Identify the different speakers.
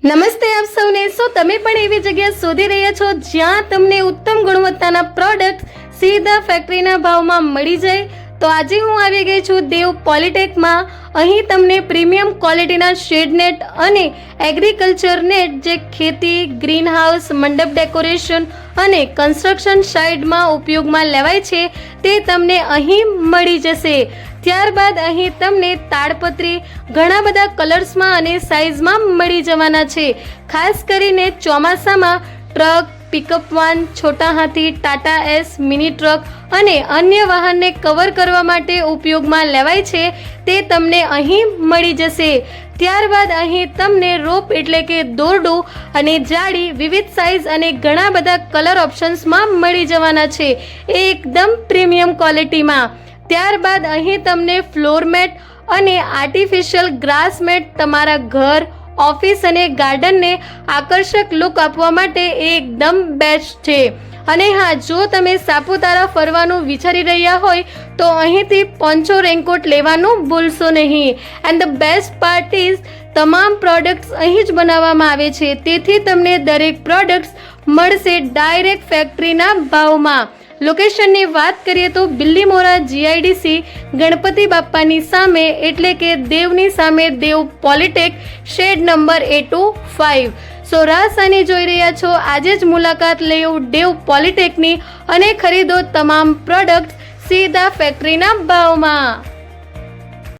Speaker 1: નમસ્તે આપ સૌને. શું તમે પણ એવી જગ્યા શોધી રહ્યા છો જ્યાં તમને ઉત્તમ ગુણવત્તાના પ્રોડક્ટ સીધા ફેક્ટરીના ભાવમાં મળી જાય? તો આજે હું આવી ગઈ છું દેવ પોલિટેકમાં. અહીં તમને પ્રીમિયમ ક્વોલિટીના શેડ નેટ અને એગ્રીકલ્ચર નેટ જે ખેતી, ગ્રીન હાઉસ, મંડપ ડેકોરેશન અને કન્સ્ટ્રક્શન સાઇટમાં ઉપયોગમાં લેવાય છે તે તમને અહીં મળી જશે. ત્યારબાદ અહીં તમને તાડપત્રી ઘણા બધા કલર્સમાં અને સાઇઝમાં મળી જવાના છે. ખાસ કરીને ચોમાસામાં ટ્રક, પિકઅપ વાન, છોટા હાથી, ટાટા એસ, મિની ટ્રક અને અન્ય વાહનને કવર કરવા માટે ઉપયોગમાં લેવાય છે તે તમને અહીં મળી જશે. ત્યારબાદ અહીં તમને રોપ એટલે કે દોરડું અને જાળી વિવિધ સાઇઝ અને ઘણા બધા કલર ઓપ્શન્સમાં મળી જવાના છે એકદમ પ્રીમિયમ ક્વોલિટીમાં. ત્યારબાદ અહીં તમને ફ્લોર મેટ અને આર્ટિફિશિયલ ગ્રાસ મેટ તમારા ઘર, ઓફિસ અને ગાર્ડનને આકર્ષક લુક આપવા માટે એકદમ બેસ્ટ છે. અને હા, જો તમે સાપુતારા ફરવાનું વિચારી રહ્યા હોય તો અહીંથી પોન્ચો રેનકોટ લેવાનું ભૂલશો નહીં. And the best part is તમામ પ્રોડક્ટ્સ અહીં જ બનાવવામાં આવે છે, તેથી તમને દરેક પ્રોડક્ટ્સ મળશે ડાયરેક્ટ ફેક્ટરીના ભાવમાં. લોકેશનની વાત કરીએ તો બિલ્લીમોરા GIDC ગણપતિ બાપ્પાની સામે એટલે કે દેવની સામે દેવ પોલિટેક શેડ નંબર A25. સો રાસાની જોઈ રહ્યા છો, આજે જ મુલાકાત લેવો દેવ પોલિટેકની અને ખરીદો તમામ પ્રોડક્ટ સીધા ફેક્ટરીના ભાવમાં.